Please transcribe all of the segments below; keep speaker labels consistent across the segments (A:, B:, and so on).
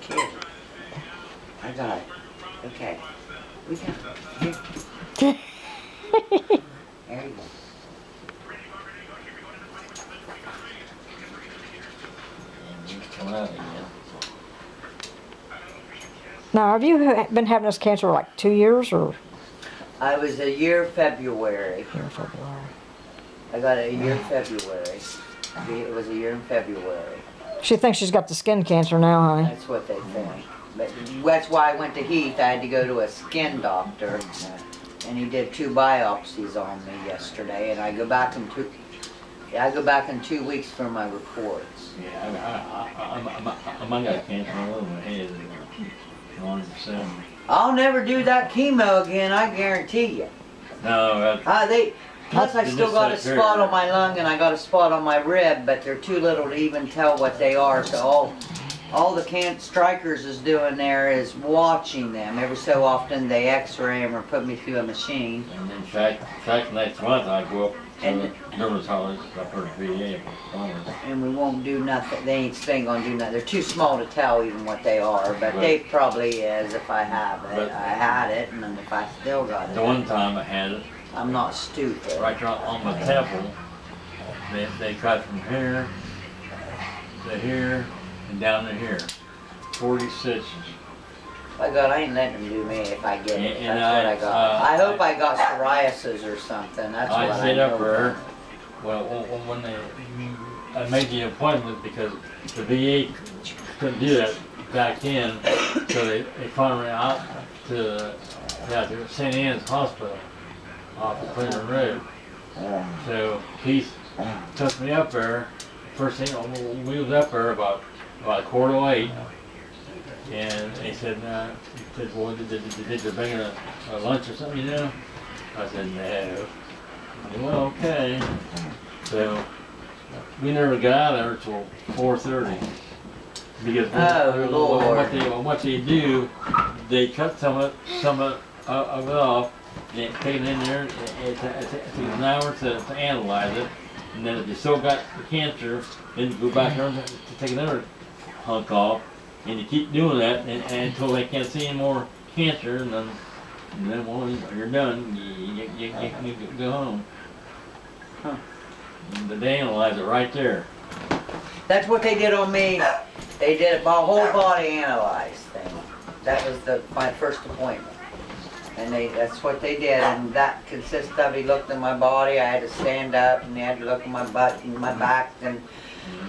A: kid. I got it. Okay. We got it. Here. There you go.
B: Coming out again.
C: Now, have you been having this cancer like 2 years or?
A: I was a year February.
C: Year February.
A: I got it a year February. It was a year in February.
C: She thinks she's got the skin cancer now, honey.
A: That's what they think. But that's why I went to Heath. I had to go to a skin doctor, and he did 2 biopsies on me yesterday. And I go back in 2 weeks for my reports.
B: Yeah, I got cancer all over my head. 100%.
A: I'll never do that chemo again. I guarantee you.
B: No,
A: Plus, I still got a spot on my lung and I got a spot on my rib, but they're too little to even tell what they are. So all the strikers is doing there is watching them. Every so often they X-ray them or put me through a machine.
B: and then fact next month I go up to the dermatologist up for the VA.
A: And we won't do nothing. They ain't gonna do nothing. They're too small to tell even what they are, but they probably is if I have it.
B: But-
A: I had it, and then if I still got
B: The
A: it,
B: one time I had it,
A: I'm not stupid.
B: right there on my temple, they cut from here to here and down to here. 40 stitches.
A: By God, I ain't letting them do me if I get it.
B: And
A: That's what I got. I hope
B: I-
A: I got psoriasis or something. That's what
B: I
A: I
B: sit up
A: hope.
B: there. Well, when I made the appointment because the VA couldn't do that back in, so they finally went out to St. Anne's Hospital off of Clinton Road. So Keith took me up there. First thing, we was up there about 7:45, and he said, well, did you bring a lunch or something, you know? I said, no. Well, okay. So we never got out of there till 4:30 because what they do, they cut some of it off, and take it in there. It takes an hour to analyze it, and then if you still got the cancer, then you go back there to take another hunk off, and you keep doing that until they can't see any more cancer, and then when you're done, you go home.
A: Huh.
B: They analyze it right there.
A: That's what they did on me. They did my whole body analyzed thing. That was my first appointment. And that's what they did, and that consists of, he looked at my body, I had to stand up, and he had to look at my butt and my back, and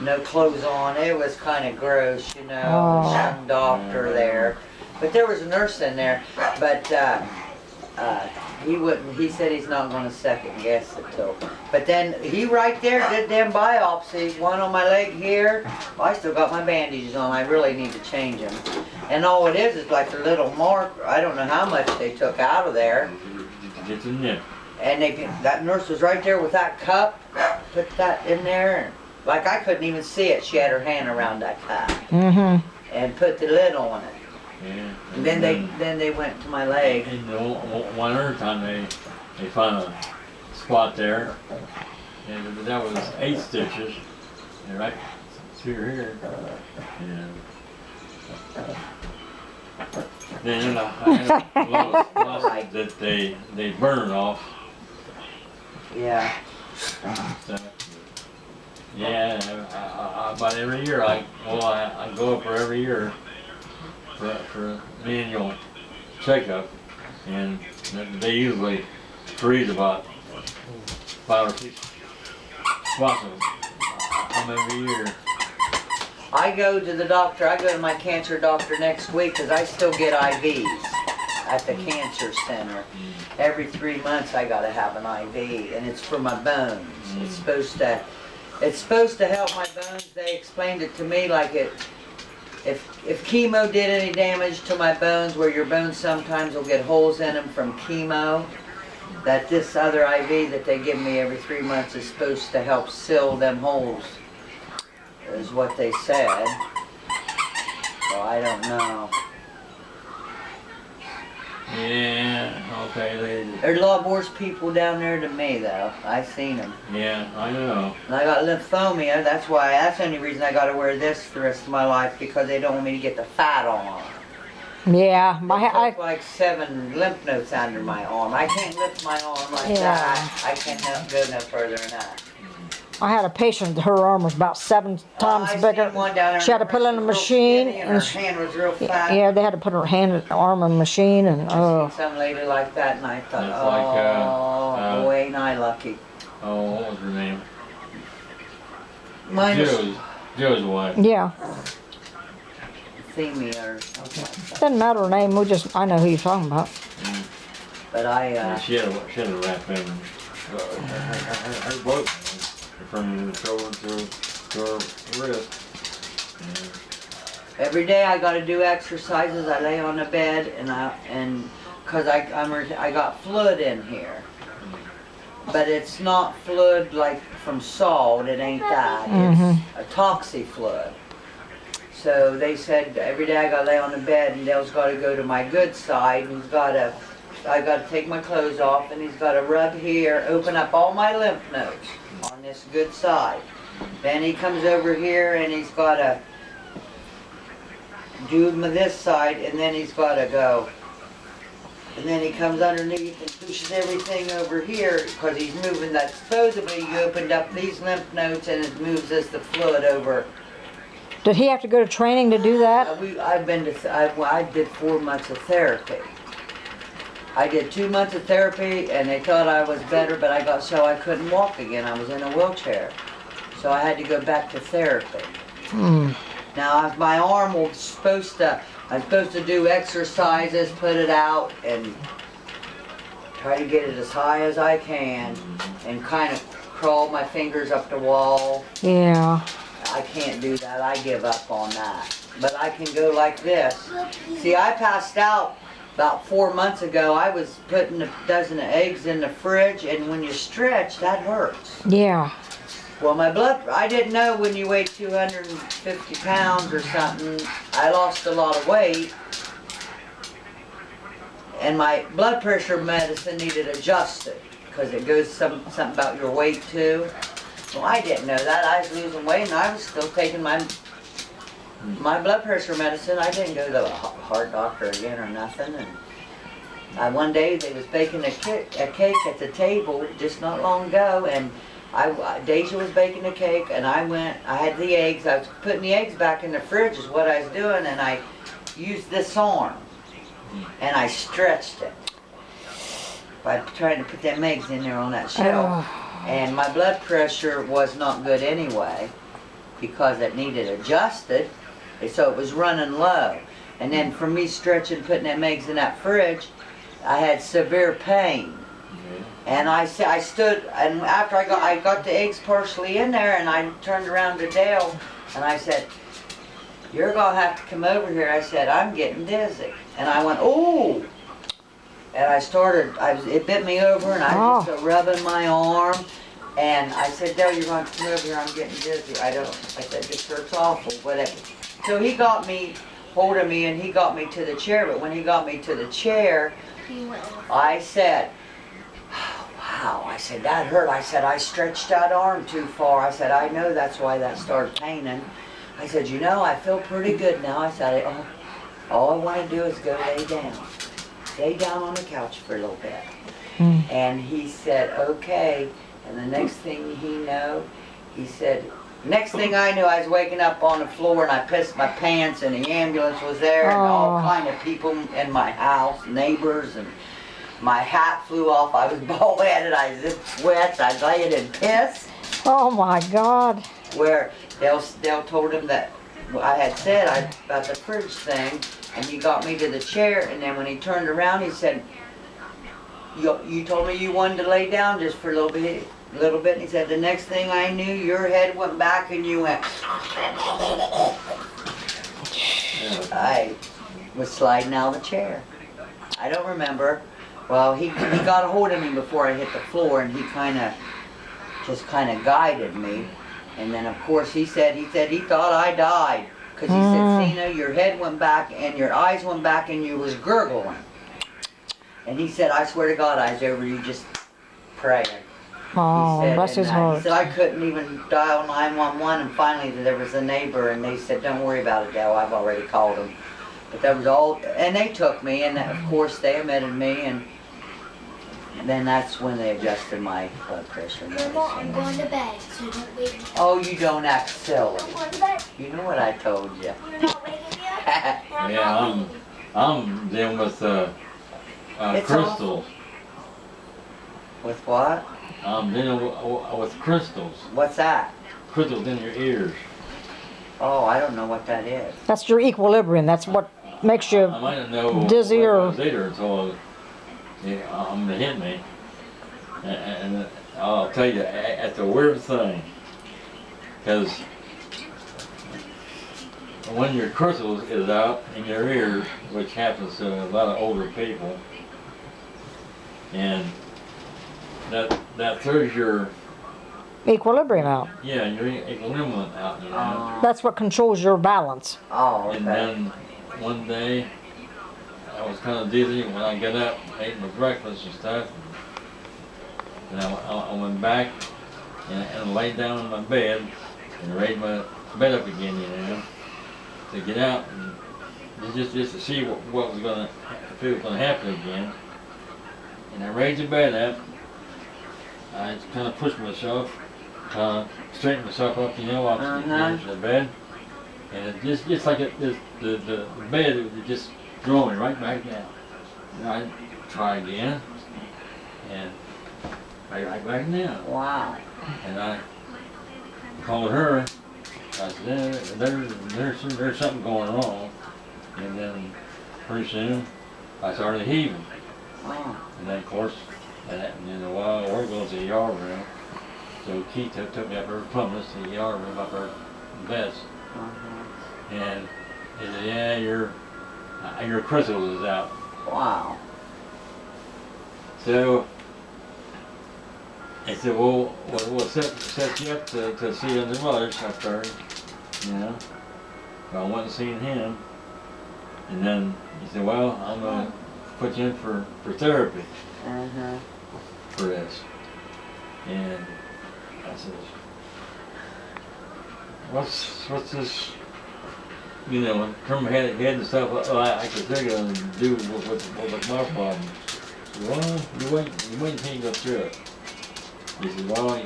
A: no clothes on. It was kind of gross, you know,
C: Oh.
A: young doctor there. But there was a nurse in there, but he said he's not going to second guess it till. But then he right there did them biopsies, one on my leg here. I still got my bandages on, I really need to change them. And all it is like a little mark, I don't know how much they took out of there.
B: It's in there.
A: And that nurse was right there with that cup, put that in there, and like I couldn't even see it. She had her hand around that cup
C: Mm-hmm.
A: and put the lid on it.
B: Yeah.
A: And then they went to my leg.
B: And one other time they found a spot there, and that was 8 stitches, and right through here. And then I had a lot of that they burn off.
A: Yeah.
B: So, yeah, about every year I go up for every year for an annual checkup, and they usually freeze about 5 or 6 spots of them every year.
A: I go to the doctor. I go to my cancer doctor next week because I still get IVs at the cancer center. Every 3 months I gotta have an IV, and it's for my bones. It's supposed to help my bones. They explained it to me like if chemo did any damage to my bones, where your bones sometimes will get holes in them from chemo, that this other IV that they give me every 3 months is supposed to help seal them holes, is what they said. So I don't know.
B: Yeah, Okay,
A: There's a lot worse people down there than me, though. I seen them.
B: yeah, I know.
A: And I got lymphomia. That's the only reason I got to wear this the rest of my life, because they don't want me to get the fat on.
C: Yeah,
A: I took like 7 lymph nodes under my arm. I can't lift my arm like that. I can't go no further than that.
C: I had a patient, her arm was about 7 times
A: I
C: bigger.
A: seen one down there.
C: She had to put it in a
A: real
C: machine,
A: skinny, and her hand was real fat.
C: yeah, they had to put her arm in the machine, and
A: I seen some lady like that, and I thought,
B: It's like,
A: boy, ain't I lucky.
B: Oh, what was her name?
A: Mine was
B: Joe's wife.
C: yeah,
A: Themia or something like that.
C: doesn't matter her name. I know who you're talking about.
A: But
B: She had a wrap in her boat from the shoulder to her wrist.
A: every day I got to do exercises. I lay on the bed and cause I got fluid in here, but it's not fluid like from salt. It ain't that. It's a toxic fluid. So they said every day I got to lay on the bed, and Dale's got to go to my good side, and I got to take my clothes off, and he's got to rub here, open up all my lymph nodes on this good side. Then he comes over here, and he's got to do this side, and then he's got to go. And then he comes underneath and pushes everything over here, because he's moving that. Supposedly you opened up these lymph nodes, and it moves the fluid over.
C: Did he have to go to training to do that?
A: I did 4 months of therapy. I did 2 months of therapy, and they thought I was better, but I couldn't walk again. I was in a wheelchair, so I had to go back to therapy. Now my arm I'm supposed to do exercises, put it out, and try to get it as high as I can, and kind of crawl my fingers up the wall.
C: Yeah.
A: I can't do that. I give up on that. But I can go like this. See, I passed out about 4 months ago. I was putting a dozen of eggs in the fridge, and when you stretch, that hurts.
C: Yeah.
A: Well, I didn't know when you weigh 250 pounds or something, I lost a lot of weight. And my blood pressure medicine needed adjusted, because it goes something about your weight too. Well, I didn't know that. I was losing weight, and I was still taking my blood pressure medicine. I didn't go to a heart doctor again or nothing. And one day they was baking a cake at the table just not long ago, and Deja was baking a cake, and I had the eggs. I was putting the eggs back in the fridge is what I was doing, and I used this arm, and I stretched it by trying to put them eggs in there on that shelf. And my blood pressure was not good anyway, because it needed adjusted, so it was running low. And then for me stretching, putting them eggs in that fridge, I had severe pain. And I stood, and after I got the eggs partially in there, and I turned around to Dale, and I said, "You're gonna have to come over here." I said, "I'm getting dizzy." And I went, "Ooh!" And it bit me over, and I was just rubbing my arm. And I said, "Dale, you're going to come over here, I'm getting dizzy." I said, "This hurts awful," whatever. So he got me, holding me, and he got me to the chair. But when he got me to the chair, I said, "Oh, wow." I said, "That hurt." I said, "I stretched that arm too far." I said, "I know that's why that started paining." I said, "You know, I feel pretty good now." I said, all I want to do is go lay down. Lay down on the couch for a little bit. And he said, "Okay." And the next thing he said, next thing I knew, I was waking up on the floor, and I pissed my pants, and the ambulance was there, and all kind of people in my house, neighbors, and my hat flew off. I was bald-headed, I was in sweats, I was laying in piss.
C: Oh my God.
A: Where Dale told him that I had said about the fridge thing, and he got me to the chair, and then when he turned around, he said, you told me you wanted to lay down just for a little bit. And he said, the next thing I knew, your head went back and you went. I was sliding out of the chair. I don't remember. Well, he got a hold of me before I hit the floor, and he kind of guided me. And then of course he said he thought I died, because he said, "Cena, your head went back and your eyes went back and you was gurgling." And he said, I swear to God, I was over you just praying.
C: Oh,
A: He said,
C: bless his
A: and
C: heart.
A: He said, I couldn't even dial 911, and finally there was a neighbor, and they said, don't worry about it, Dale, I've already called them. But that was all, and they took me, and of course they admitted me, and then that's when they adjusted my blood pressure and
D: Grandma, I'm
A: everything.
D: going to bed, so don't wake me.
A: Oh, you don't act silly.
D: I'm going to bed.
A: You know what I told you.
D: You're not waking me up. I'm
B: Yeah,
D: not leaving.
B: I'm dealing with
A: It's
B: crystals.
A: With what?
B: I'm dealing with crystals.
A: What's that?
B: Crystals in your ears.
A: Oh, I don't know what that is.
C: That's your equilibrium. That's what makes you.
B: I might not know
C: Dizzy
B: what
C: or-
B: it was either until it hit me. And I'll tell you, it's a weird thing. Because when your crystals is out in your ears, which happens to a lot of older people, and that throws your
C: Equilibrium out.
B: your equilibrium out, you know.
C: That's what controls your balance.
A: Oh,
B: And
A: okay.
B: then one day, I was kind of dizzy when I got up, ate my breakfast and stuff. And I went back and laid down in my bed and raised my bed up again, you know, to get out and just to see what was gonna, if it was gonna happen again. And I raised the bed up. I just kind of pushed myself, straightened myself up, you know, off the edge of the bed. And it just like the bed would just throw me right back down. And I try again, and right back down.
A: Wow.
B: And I called her. I said, there's something going wrong. And then pretty soon, I started heaving.
A: Oh.
B: And then of course, that happened in a while. We're going to the ER room. So Keith took me up her plumbers to the ER room, up her vest.
A: Uh-huh.
B: And he said, yeah, your crystals is out.
A: Wow.
B: So I said, well, we'll set you up to see the brothers up there, you know. But I wasn't seeing him. And then he said, well, I'm going to put you in for therapy
A: Uh-huh.
B: for this. And I said, what's this? You know, turn my head and stuff. I could think of do with my problem. He said, well, you wait until you go through it. He said, well,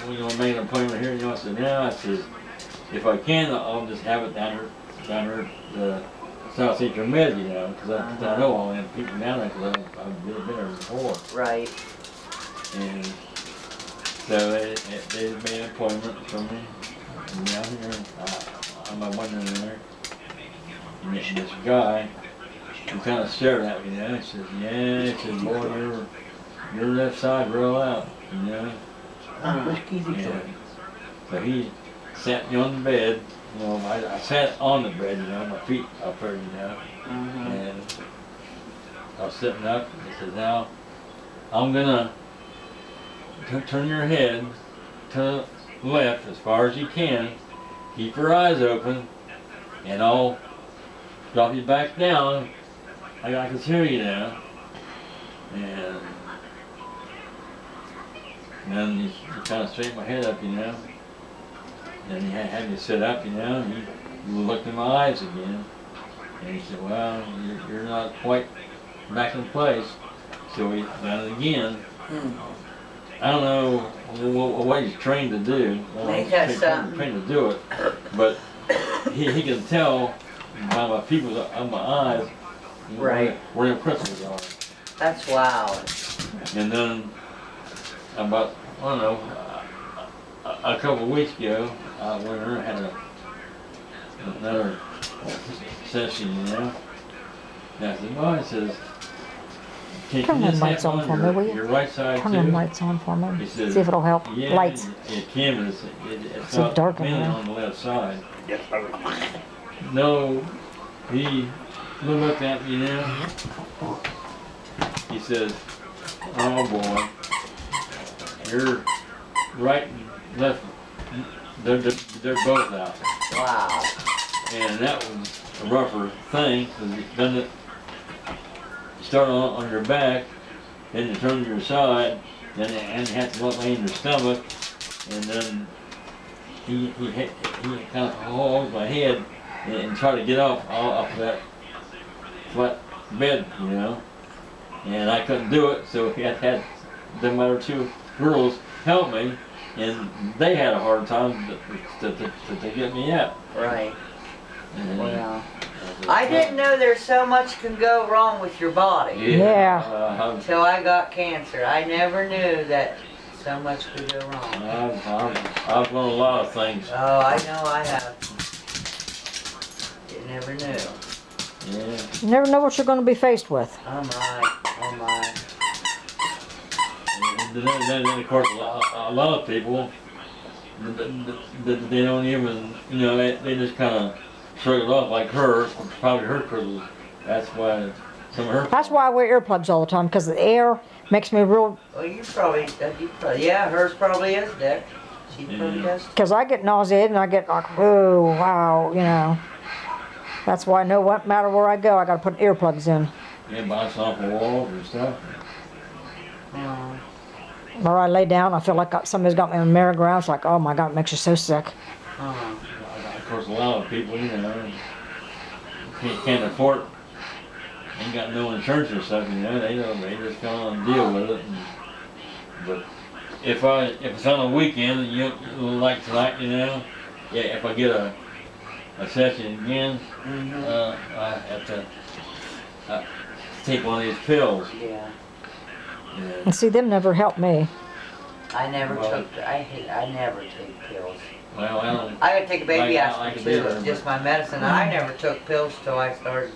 B: you know, make an appointment here. You know, I said, yeah. I said, if I can, I'll just have it down here, the South Central Med, you know, because I know all them people down there because I've been there before.
A: Right.
B: And so they made an appointment for me. And down here, I'm wondering there. And this guy, he kind of stared at me, you know. He says, yeah, he says, boy, your left side real out, you know. And so he sat me on the bed. You know, I sat on the bed, you know, my feet up there, you know.
A: Mm-hmm.
B: And I was sitting up. He said, now, I'm gonna turn your head to the left as far as you can. Keep your eyes open, and I'll drop you back down. I can hear you now. And then he kind of straightened my head up, you know. Then he had me sit up, you know. And he looked in my eyes again. And he said, well, you're not quite back in place. So he done it again.
A: Hmm.
B: I don't know what he's trained to do.
A: He has something.
B: Trained to do it. But he can tell by my pupils on my eyes, you know,
A: Right.
B: where the crystals are.
A: That's wild.
B: And then about, I don't know, a couple of weeks ago, I went over and had another session, you know. And I said, well, he says, can
C: Turn
B: you
C: them
B: just
C: lights
B: have
C: on for me, will you?
B: your right side
C: Turn
B: too?
C: them lights on for me.
B: He said,
C: See if it'll help.
B: Yeah,
C: Lights.
B: it can, but it's
C: So
B: not
C: dark in
B: mainly
C: there.
B: on the left side. No, he looked at me now. He says, oh boy, your right and left, they're both out.
A: Wow.
B: And that was a rougher thing, because he's done it start on your back, then you turn to your side, and you have to lay in your stomach, and then he kind of holds my head and try to get off of that flat bed, you know. And I couldn't do it, so he had them other two girls help me, and they had a hard time to get me up.
A: Right.
B: And,
A: Well, I didn't know there's so much can go wrong with your body
C: Yeah.
A: until I got cancer. I never knew that so much could go wrong.
B: I've learned a lot of things.
A: Oh, I know I have. You never knew.
B: Yeah.
C: You never know what you're gonna be faced with.
A: Oh my, oh my.
B: And then of course, a lot of people, they don't even, you know, they just kind of shrug it off like her, probably her crystals. That's why some of her.
C: That's why I wear earplugs all the time, because the air makes me real,
A: Well, you probably, yeah, hers probably is, Dick. She probably does.
C: because I get nauseated and I get like, oh, wow, you know. That's why I know what matter where I go, I gotta put earplugs in.
B: Yeah, bounce off the walls and stuff.
A: Oh,
C: Or I lay down, I feel like somebody's got me on the merry-go-round. It's like, oh my God, it makes you so sick.
A: oh.
B: Of course, a lot of people, you know, can't afford, ain't got no insurance or something, you know, they just come on and deal with it. But if it's on a weekend, you like tonight, you know, yeah, if I get a session again, I have to take one of these pills.
A: Yeah.
B: Yeah.
C: And see, them never helped me.
A: I never
B: Well-
A: I never take pills.
B: Well, I don't.
A: I gotta take a baby
B: Like-
A: aspirin
B: like a
A: too,
B: baby.
A: it's just my medicine. I never took pills till I started.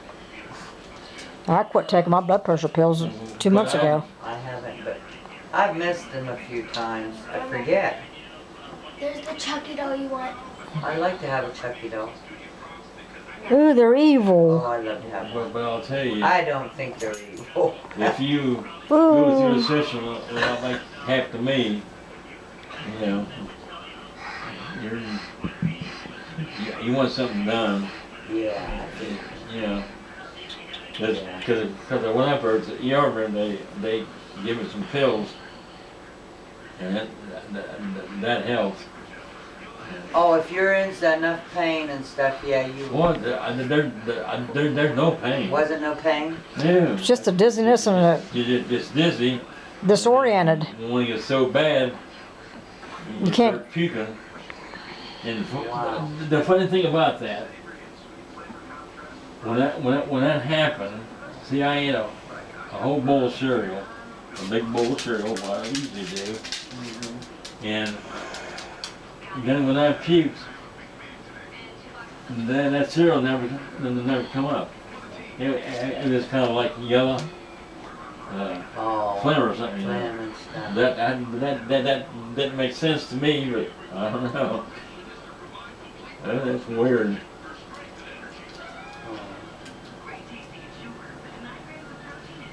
C: I quit taking my blood pressure pills 2 months
B: But I-
C: ago.
A: I haven't, but I've missed them a few times. I forget.
D: There's the Chucky doll you want.
A: I like to have a Chucky doll.
C: Ooh, they're
A: Oh,
C: evil.
A: I love to have one.
B: But I'll tell you,
A: I don't think they're evil.
B: if you go through a
C: Ooh.
B: session like happened to me, you know, you want something done,
A: Yeah, I think.
B: you know, because when I first at the ER, they give me some pills, and that helps.
A: Oh, if you're in enough pain and stuff, yeah, you.
B: Well, there's no pain.
A: Wasn't no pain?
B: No.
C: It's just a dizziness and a
B: You're just dizzy.
C: disoriented.
B: When it gets so bad,
C: You can't-
B: start puking. And
A: Wow.
B: the funny thing about that, when that happened, see, I ate a whole bowl of cereal, a big bowl of cereal, what I usually do, and then when I puked, then that cereal never come up. It was kind of like yellow
A: Oh.
B: phlegm or something. You know?
A: Phlegm and stuff.
B: That didn't make sense to me, but I don't know. That's weird.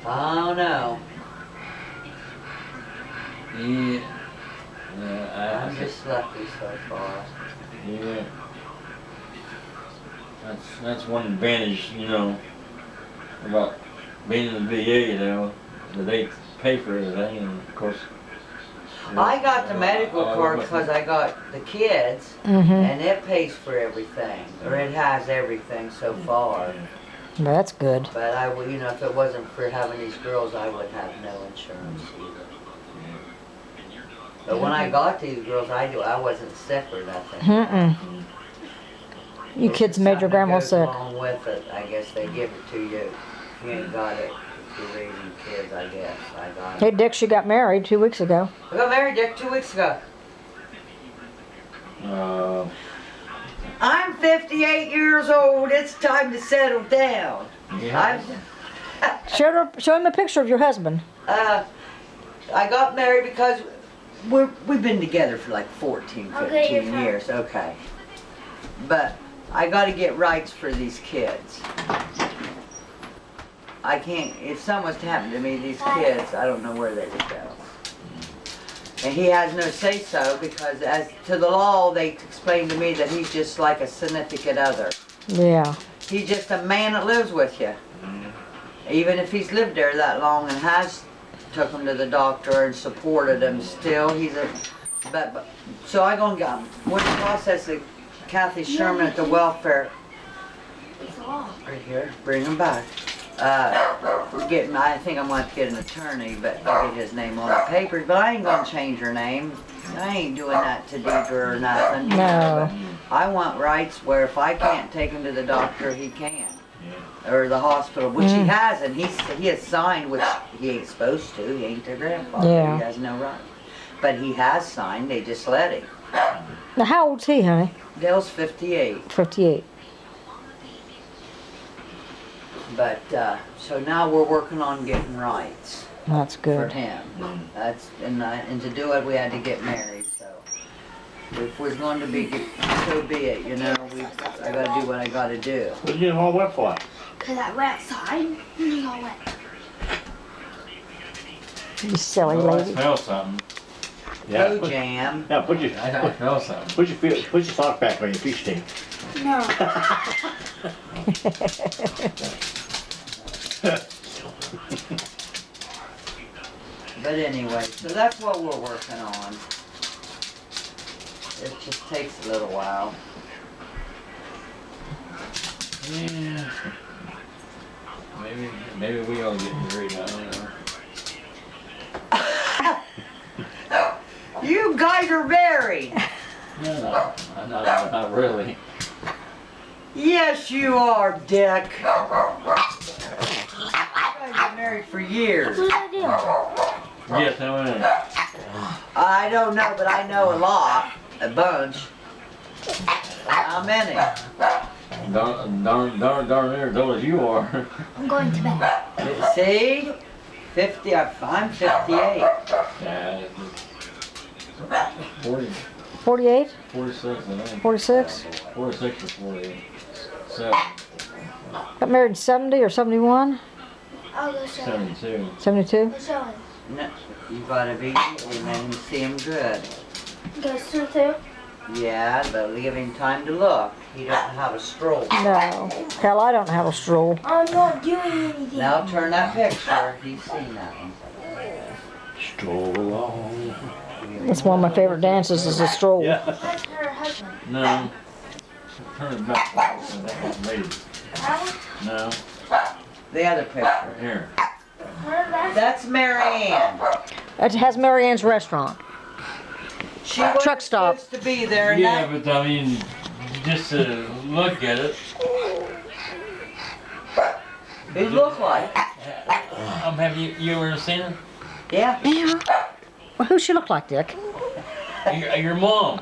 A: I don't know.
B: Yeah.
A: I'm just lucky so far.
B: Yeah. That's one advantage, you know, about being in the VA, you know, that they pay for everything, and of course.
A: I got the medical card because I got the kids,
C: Mm-hmm.
A: and it pays for everything, or it has everything so far.
C: That's good.
A: But I would, you know, if it wasn't for having these girls, I would have no insurance either. But when I got these girls, I wasn't sick or nothing.
C: Mm-mm. You kids made your grandma
A: Something
C: sick.
A: goes along with it, I guess they give it to you. If you ain't got it, if you're raising kids, I guess. I got
C: Hey,
A: it.
C: Dick, she got married 2 weeks ago.
A: I got married, Dick, 2 weeks ago. I'm 58 years old. It's time to settle down.
B: Yeah.
C: Show him a picture of your husband.
A: I got married because we've been together for like 14,
D: Okay,
A: 15
D: you're fine.
A: years. Okay. But I got to get rights for these kids. I can't, if something was to happen to me, these kids, I don't know where they would go. And he has no say-so because as to the law, they explained to me that he's just like a significant other.
C: Yeah.
A: He's just a man that lives with you. even if he's lived there that long and has took him to the doctor and supported him, still he's a, but so I gonna get, what process of Kathy Sherman at the welfare,
D: It's off.
A: right here, bring him back. Getting, I think I'm gonna have to get an attorney, but I'll get his name on the papers, but I ain't gonna change her name. I ain't doing that to Deidre or nothing.
C: No.
A: I want rights where if I can't take him to the doctor, he can. Or the hospital, which he hasn't. He has signed, which he ain't supposed to. He ain't their grandfather.
C: Yeah.
A: He has no right. But he has signed. They just let him.
C: Now, how old's he, honey?
A: Dale's 58.
C: 58.
A: But, so now we're working on getting rights
C: That's
A: for
C: good.
A: him. That's, and to do it, we had to get married, so. If we're going to be, so be it, you know, I gotta do what I gotta do.
E: What you all wet for?
D: Cause I went outside and it got wet.
C: You silly
B: Oh, I
C: lady.
B: smell something.
A: Go Jam.
E: Yeah, put your
B: I smell something.
E: put your sock back on your fish tank.
D: No.
A: But anyway, so that's what we're working on. It just takes a little while.
B: Yeah. Maybe we all get married, I don't know.
A: You guys are married.
B: No, not really.
A: Yes, you are, Dick. You guys been married for years.
D: What did I do?
B: Yes, I went.
A: I don't know, but I know a lot, a bunch. How many?
B: Darn near as old as you are.
D: I'm going to bed.
A: See? 50, I'm 58.
B: Yeah. 40,
C: 48?
B: 46, I think.
C: 46?
B: 46 or 48. So,
C: Got married in 70 or 71?
D: I'll go show him.
B: 72.
C: 72?
D: Go show him.
A: No, you gotta be, and then you see him good.
D: Go through too.
A: Yeah, but give him time to look. He doesn't have a stroll.
C: No. Hell, I don't have a stroll.
D: I'm not doing anything.
A: Now turn that picture. He's seen that one.
E: Stroll along.
C: It's one of my favorite dances is a stroll.
E: Yeah.
D: That's her husband.
B: No. Turn it back. That was me.
D: That
B: No.
A: The other picture.
B: Here.
D: one? Her,
A: That's Mary Ann.
C: It has Mary Ann's restaurant.
A: She wasn't
C: Truck stop.
A: supposed to be there. And
B: Yeah,
A: that,
B: but I mean, just to look at it,
A: who looked like?
B: have you ever seen her?
A: Yeah.
C: Yeah. Well, who she look like, Dick?
B: Your mom.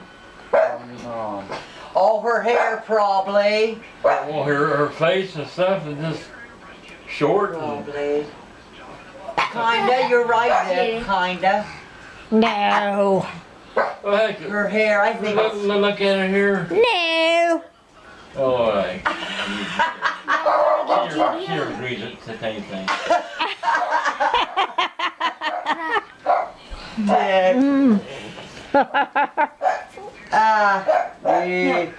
A: All her hair probably.
B: Well, her face and stuff is just short. And,
A: Probably. Kinda, you're right, Dick. Kinda.
C: No.
B: well, heck,
A: Her hair, I think.
B: look at her here.
C: No.
B: Oh, like, she agrees to anything.
A: Dick.
C: Mm.
A: Yeah.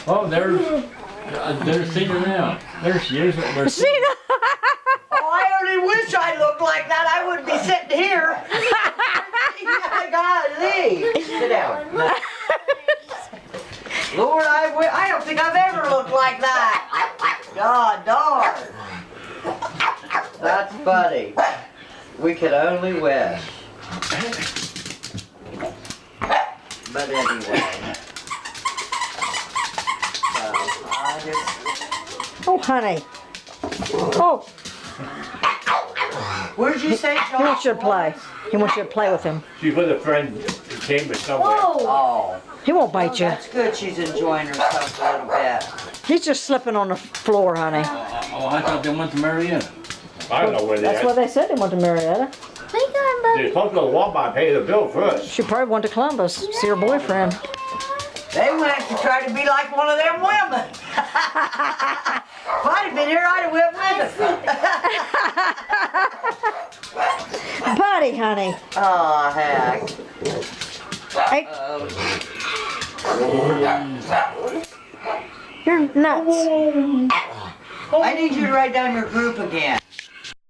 B: Oh, there's Cena now. There she is. There's
C: Cena.
A: Oh, I only wish I looked like that. I wouldn't be sitting here. Golly. Sit down. Lord, I don't think I've ever looked like that. God darn. That's funny. We could only wish. But anyway. So, I just...
C: Oh, honey. Oh,
A: Where'd you say John?
C: he wants you to play. He wants you to play with him.
E: She's with a friend in Cambridge somewhere.
D: Whoa!
A: Oh,
C: He won't bite you.
A: that's good. She's enjoying herself a little bit.
C: He's just slipping on the floor, honey.
B: Oh, I thought they went to Marietta.
E: I don't know where
C: That's
E: they
C: what
E: are.
C: they said they went to Marietta.
D: Think I'm
E: They're supposed to go to Walmart and pay the bill first.
C: She probably went to Columbus, see her boyfriend.
A: They went to try to be like one of them women. If I'd have been here, I'd have went with them.
C: Buddy, honey.
A: Oh, heck.
C: Hey,
A: Oh,
C: you're nuts.
A: I need you to write down your group again.